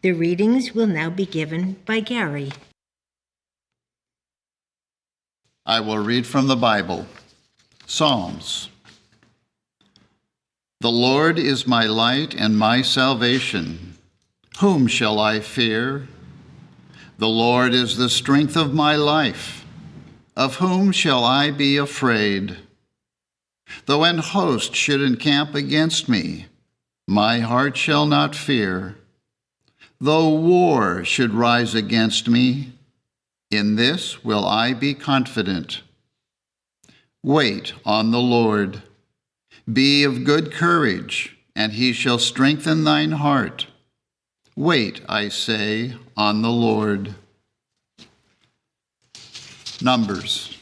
The readings will now be given by Gary. I will read from the Bible. Psalms. The Lord is my light and my salvation. Whom shall I fear? The Lord is the strength of my life. Of whom shall I be afraid? Though an host should encamp against me, my heart shall not fear. Though war should rise against me, in this will I be confident. Wait on the Lord. Be of good courage, and he shall strengthen thine heart. Wait, I say, on the Lord. Numbers.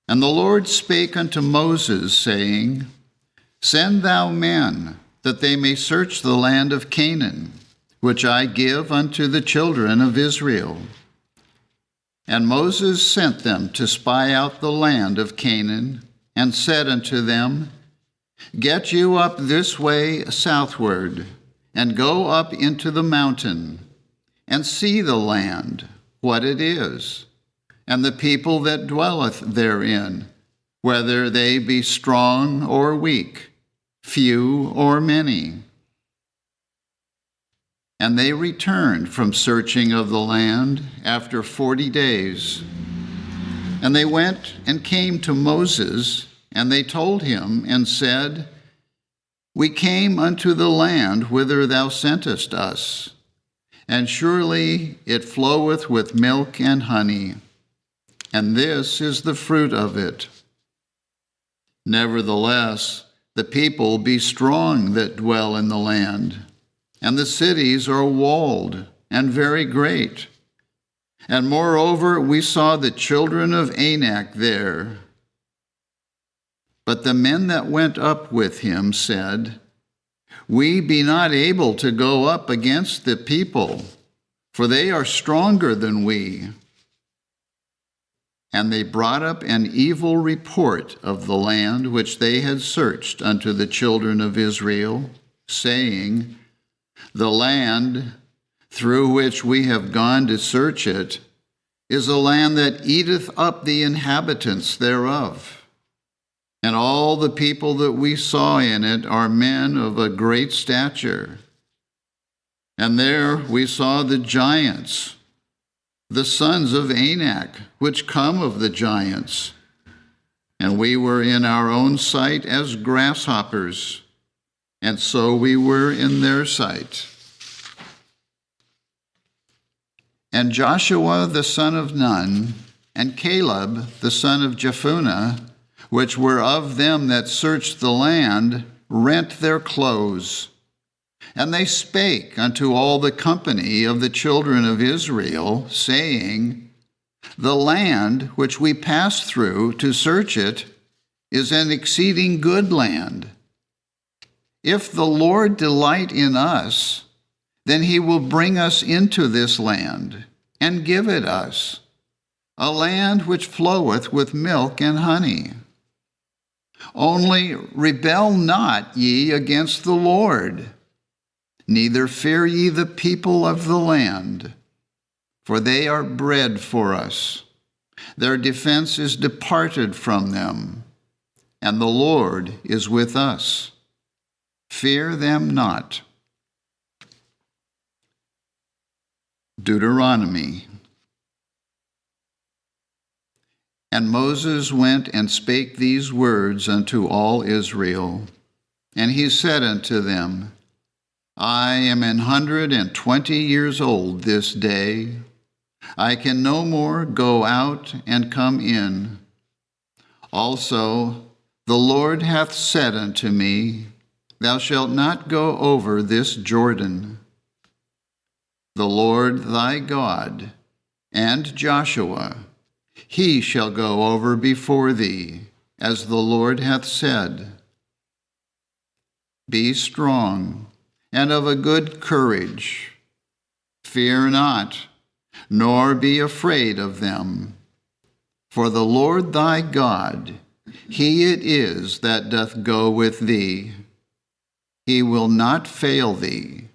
And the Lord spake unto Moses, saying, Send thou men, that they may search the land of Canaan, which I give unto the children of Israel. And Moses sent them to spy out the land of Canaan, and said unto them, Get you up this way southward, and go up into the mountain, and see the land, what it is, and the people that dwelleth therein, whether they be strong or weak, few or many. And they returned from searching of the land after 40 days. And they went and came to Moses, and they told him and said, We came unto the land whither thou sentest us, and surely it floweth with milk and honey, and this is the fruit of it. Nevertheless, the people be strong that dwell in the land, and the cities are walled and very great. And moreover, we saw the children of Anak there. But the men that went up with him said, We be not able to go up against the people, for they are stronger than we. And they brought up an evil report of the land which they had searched unto the children of Israel, saying, The land through which we have gone to search it is a land that eateth up the inhabitants thereof. And all the people that we saw in it are men of a great stature. And there we saw the giants, the sons of Anak, which come of the giants. And we were in our own sight as grasshoppers, and so we were in their sight. And Joshua the son of Nun, and Caleb the son of Jephunneh, which were of them that searched the land, rent their clothes. And they spake unto all the company of the children of Israel, saying, The land which we passed through to search it is an exceeding good land. If the Lord delight in us, then he will bring us into this land, and give it us, a land which floweth with milk and honey. Only rebel not ye against the Lord, neither fear ye the people of the land, for they are bread for us. Their defense is departed from them, and the Lord is with us. Fear them not. Deuteronomy. And Moses went and spake these words unto all Israel. And he said unto them, I am 120 years old this day. I can no more go out and come in. Also, the Lord hath said unto me, Thou shalt not go over this Jordan. The Lord thy God, and Joshua, he shall go over before thee, as the Lord hath said. Be strong, and of a good courage. Fear not, nor be afraid of them. For the Lord thy God, he it is that doth go with thee. He will not fail thee,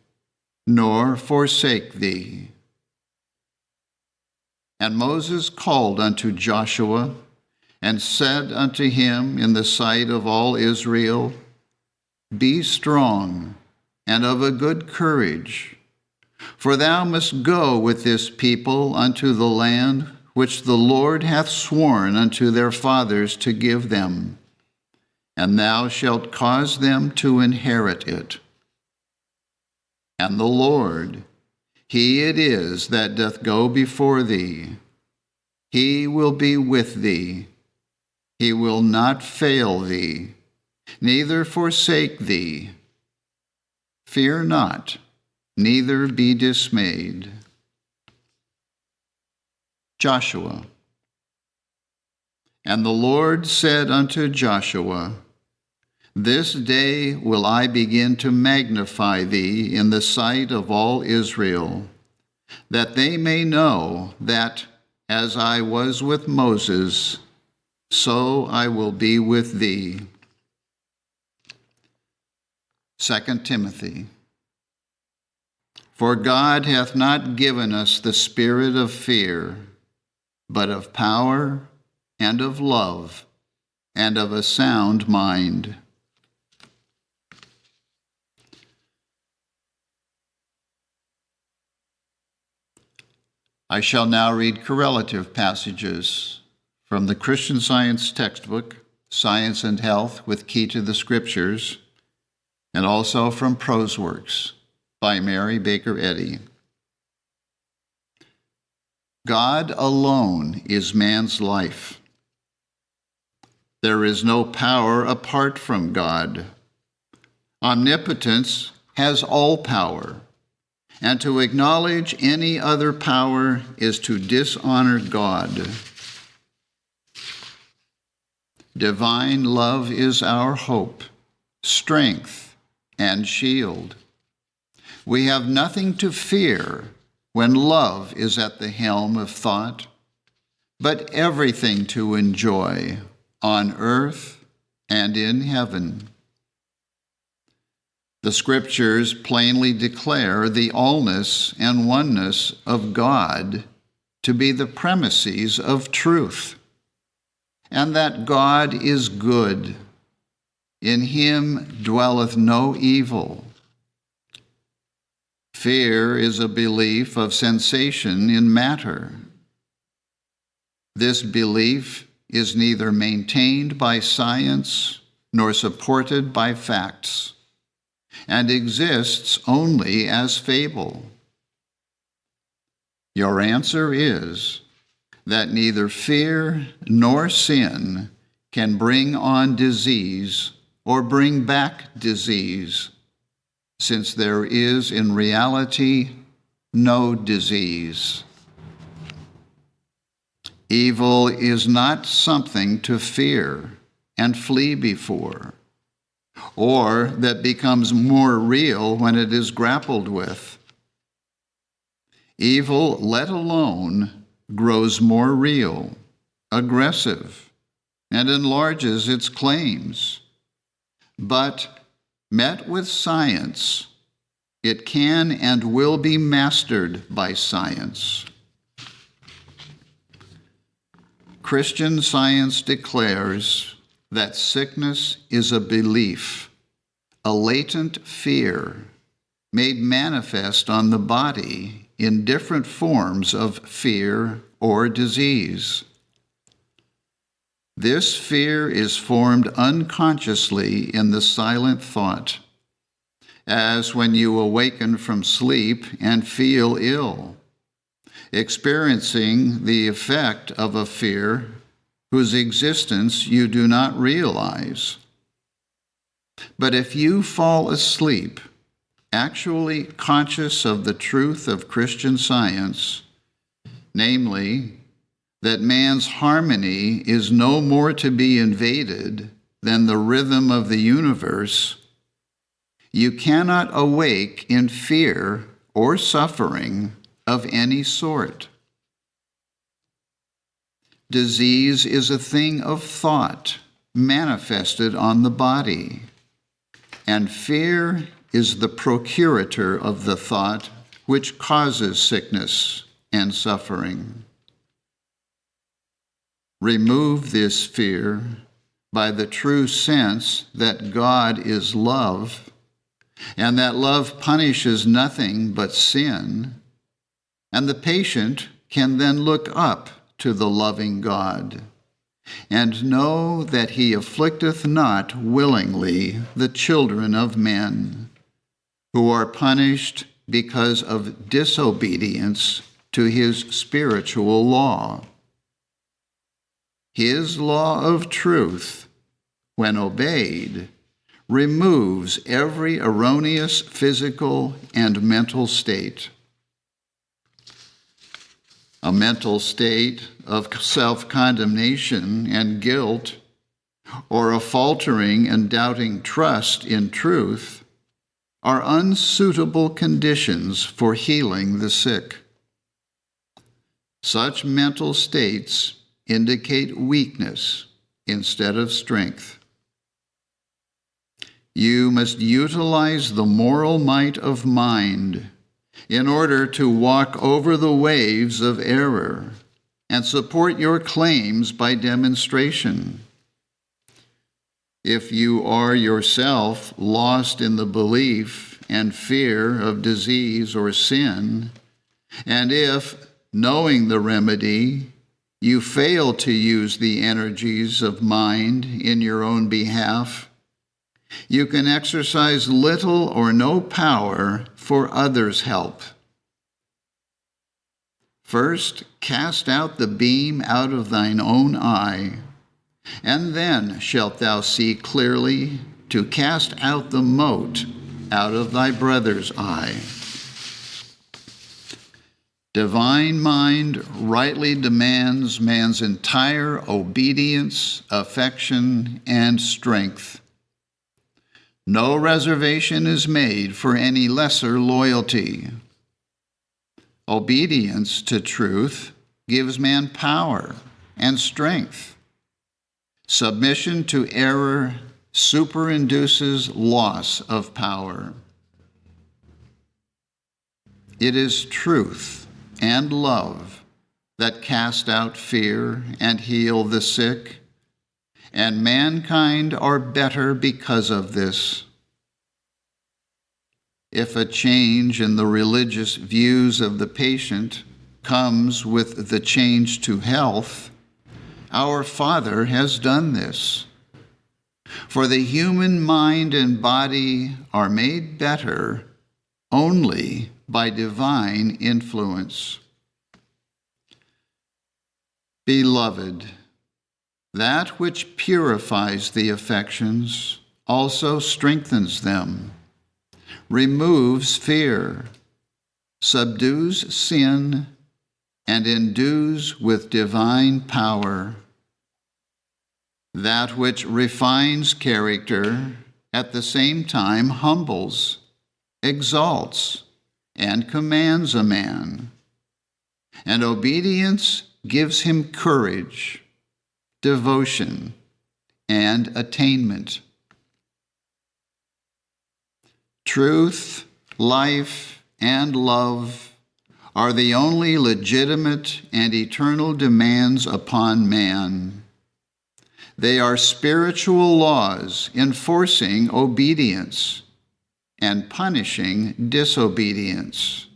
nor forsake thee. And Moses called unto Joshua, and said unto him in the sight of all Israel, Be strong, and of a good courage, for thou must go with this people unto the land which the Lord hath sworn unto their fathers to give them, and thou shalt cause them to inherit it. And the Lord, He it is that doth go before thee. He will be with thee. He will not fail thee, neither forsake thee. Fear not, neither be dismayed. Joshua. And the Lord said unto Joshua, This day will I begin to magnify thee in the sight of all Israel, that they may know that, as I was with Moses, so I will be with thee. 2 Timothy. For God hath not given us the spirit of fear, but of power, and of love, and of a sound mind. I shall now read correlative passages from the Christian Science textbook, Science and Health with Key to the Scriptures, and also from Prose Works by Mary Baker Eddy. God alone is man's life. There is no power apart from God. Omnipotence has all power, and to acknowledge any other power is to dishonor God. Divine love is our hope, strength, and shield. We have nothing to fear when love is at the helm of thought, but everything to enjoy on earth and in heaven. The Scriptures plainly declare the allness and oneness of God to be the premises of truth, and that God is good. In him dwelleth no evil. Fear is a belief of sensation in matter. This belief is neither maintained by science nor supported by facts, and exists only as fable. Your answer is that neither fear nor sin can bring on disease or bring back disease, since there is in reality no disease. Evil is not something to fear and flee before, or that becomes more real when it is grappled with. Evil, let alone, grows more real, aggressive, and enlarges its claims. But, met with science, it can and will be mastered by science. Christian Science declares that sickness is a belief, a latent fear, made manifest on the body in different forms of fear or disease. This fear is formed unconsciously in the silent thought, as when you awaken from sleep and feel ill, experiencing the effect of a fear whose existence you do not realize. But if you fall asleep, actually conscious of the truth of Christian Science, namely, that man's harmony is no more to be invaded than the rhythm of the universe, you cannot awake in fear or suffering of any sort. Disease is a thing of thought manifested on the body, and fear is the procurator of the thought which causes sickness and suffering. Remove this fear by the true sense that God is love, and that love punishes nothing but sin, and the patient can then look up to the loving God and know that he afflicteth not willingly the children of men, who are punished because of disobedience to his spiritual law. His law of truth, when obeyed, removes every erroneous physical and mental state. A mental state of self-condemnation and guilt, or a faltering and doubting trust in truth, are unsuitable conditions for healing the sick. Such mental states indicate weakness instead of strength. You must utilize the moral might of mind in order to walk over the waves of error and support your claims by demonstration. If you are yourself lost in the belief and fear of disease or sin, and if, knowing the remedy, you fail to use the energies of mind in your own behalf, you can exercise little or no power for others' help. First, cast out the beam out of thine own eye, and then shalt thou see clearly to cast out the mote out of thy brother's eye. Divine mind rightly demands man's entire obedience, affection, and strength. No reservation is made for any lesser loyalty. Obedience to truth gives man power and strength. Submission to error superinduces loss of power. It is truth and love that cast out fear and heal the sick, and mankind are better because of this. If a change in the religious views of the patient comes with the change to health, our Father has done this. For the human mind and body are made better only by divine influence. Beloved, that which purifies the affections also strengthens them, removes fear, subdues sin, and endues with divine power. That which refines character at the same time humbles, exalts, and commands a man. And obedience gives him courage, devotion, and attainment. Truth, life, and love are the only legitimate and eternal demands upon man. They are spiritual laws enforcing obedience and punishing disobedience.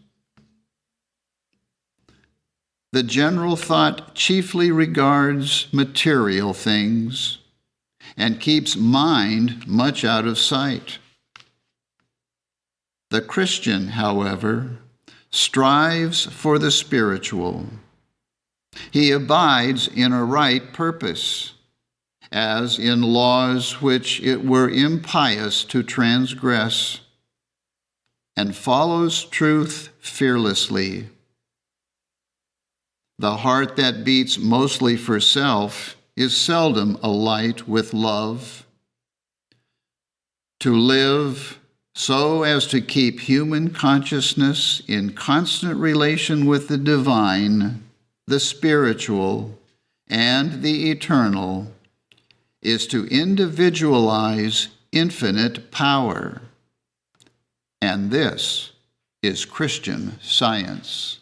The general thought chiefly regards material things and keeps mind much out of sight. The Christian, however, strives for the spiritual. He abides in a right purpose, as in laws which it were impious to transgress, and follows truth fearlessly. The heart that beats mostly for self is seldom alight with love. To live so as to keep human consciousness in constant relation with the divine, the spiritual, and the eternal is to individualize infinite power. And this is Christian Science.